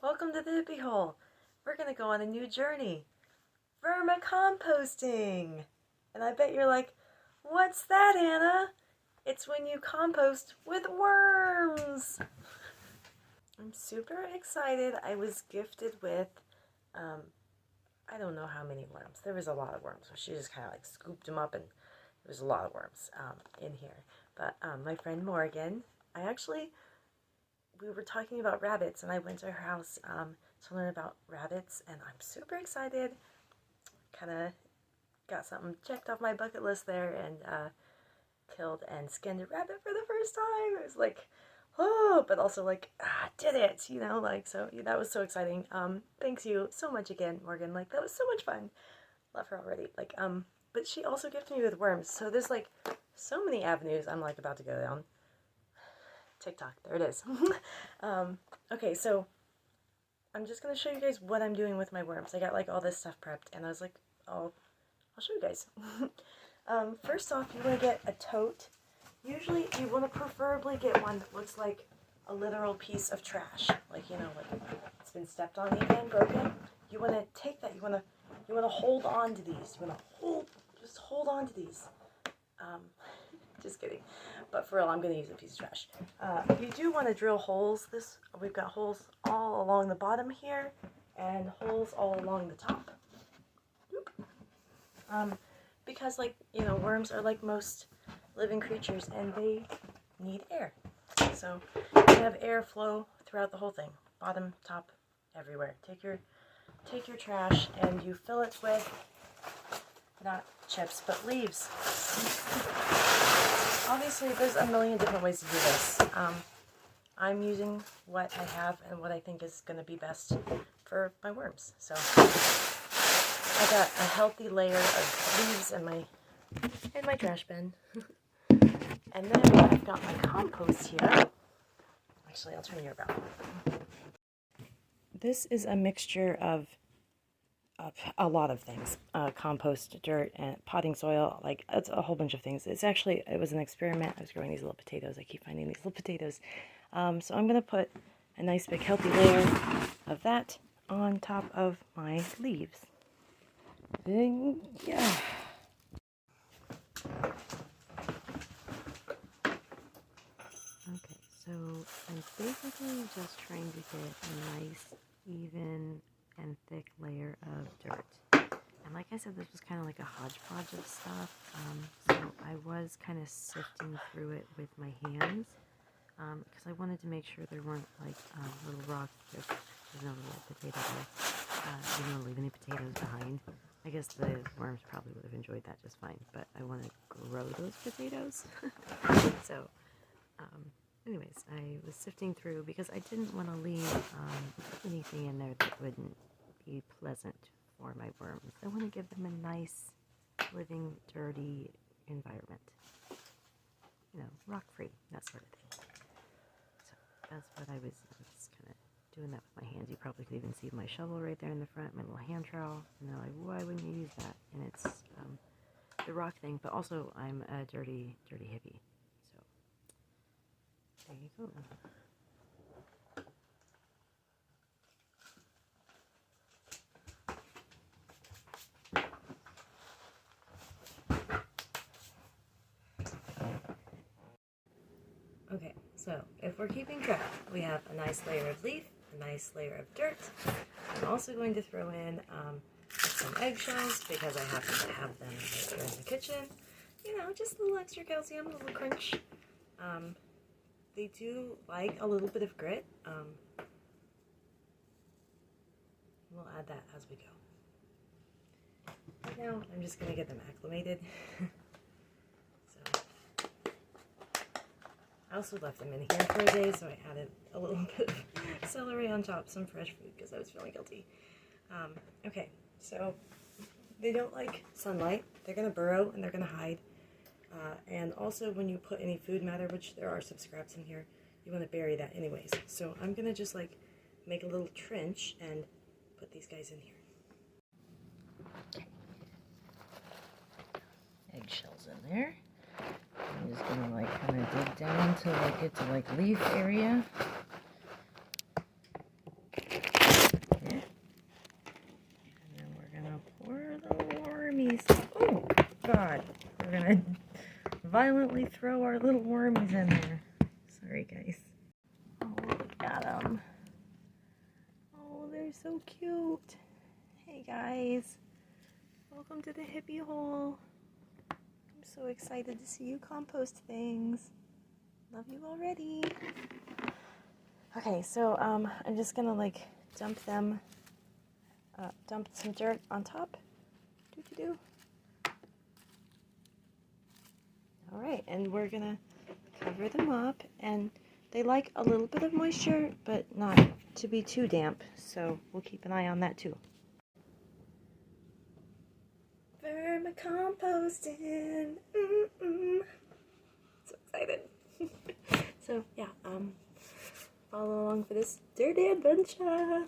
Welcome to the hippie hole. We're gonna go on a new journey. Vermicomposting. And I bet you're like, what's that, Anna? It's when you compost with worms. I'm super excited. I was gifted with, I don't know how many worms. There was a lot of worms. So she just kind of like scooped them up and there was a lot of worms in here. But my friend Morgan, we were talking about rabbits, and I went to her house to learn about rabbits, and I'm super excited. Kind of got something checked off my bucket list there, and killed and skinned a rabbit for the first time. It was like, oh, but also like, did it, you know, like, so yeah, that was so exciting. Thanks you so much again, Morgan. Like, that was so much fun. Love her already. Like, but she also gifted me with worms, so there's like so many avenues I'm like about to go down. TikTok, there it is. Okay, so I'm just gonna show you guys what I'm doing with my worms. I got like all this stuff prepped, and I was like, I'll show you guys. First off, you want to get a tote. Usually, you want to preferably get one that looks like a literal piece of trash, like, you know, like it's been stepped on again, broken. You want to take that. You want to hold on to these. You want to just hold on to these. Just kidding. But for real, I'm going to use a piece of trash. You do want to drill holes. We've got holes all along the bottom here, and holes all along the top. Because, like, you know, worms are like most living creatures, and they need air. So you have air flow throughout the whole thing, bottom, top, everywhere. Take your trash and you fill it with not chips, but leaves. Obviously, there's a million different ways to do this. I'm using what I have and what I think is going to be best for my worms. So I got a healthy layer of leaves in my trash bin. And then I've got my compost here. Actually, I'll turn you around. This is a mixture of a lot of things. Compost, dirt, and potting soil. Like, it's a whole bunch of things. It was an experiment. I was growing these little potatoes. I keep finding these little potatoes. So I'm going to put a nice big healthy layer of that on top of my leaves. Yeah. Okay, so I'm basically just trying to get a nice, even, and thick layer of dirt. And like I said, this was kind of like a hodgepodge of stuff, so I was kind of sifting through it with my hands, because I wanted to make sure there weren't like little rocks. There's no little potato there. I didn't want to leave any potatoes behind. I guess the worms probably would have enjoyed that just fine, but I want to grow those potatoes. So anyways, I was sifting through because I didn't want to leave anything in there that wouldn't be pleasant for my worms. I want to give them a nice, living, dirty environment. You know, rock-free, that sort of thing. So that's what I was kind of doing that with my hands. You probably could even see my shovel right there in the front, my little hand trowel. And they're like, why wouldn't you use that? And it's the rock thing, but also I'm a dirty hippie. So there you go. Okay, so if we're keeping track, we have a nice layer of leaf, a nice layer of dirt. I'm also going to throw in some eggshells because I happen to have them right here in the kitchen. You know, just a little extra calcium, a little crunch. They do like a little bit of grit. We'll add that as we go. Right now, I'm just going to get them acclimated. I also left them in here for a day, so I added a little bit of celery on top, some fresh food, because I was feeling guilty. Okay, so they don't like sunlight. They're going to burrow and they're going to hide. And also, when you put any food matter, which there are some scraps in here, you want to bury that anyways. So I'm going to just like make a little trench and put these guys in here. Okay. Eggshells in there. I'm just gonna like kind of dig down till I get to like leaf area. God. We're gonna violently throw our little worms in there. Sorry, guys. Oh, look at them. Oh, they're so cute. Hey, guys. Welcome to the hippie hole. I'm so excited to see you compost things. Love you already. Okay, so I'm just gonna like dump some dirt on top. Do. All right, and we're gonna cover them up, and they like a little bit of moisture, but not to be too damp, so we'll keep an eye on that too. Vermicomposting. So excited. So yeah, follow along for this dirty adventure.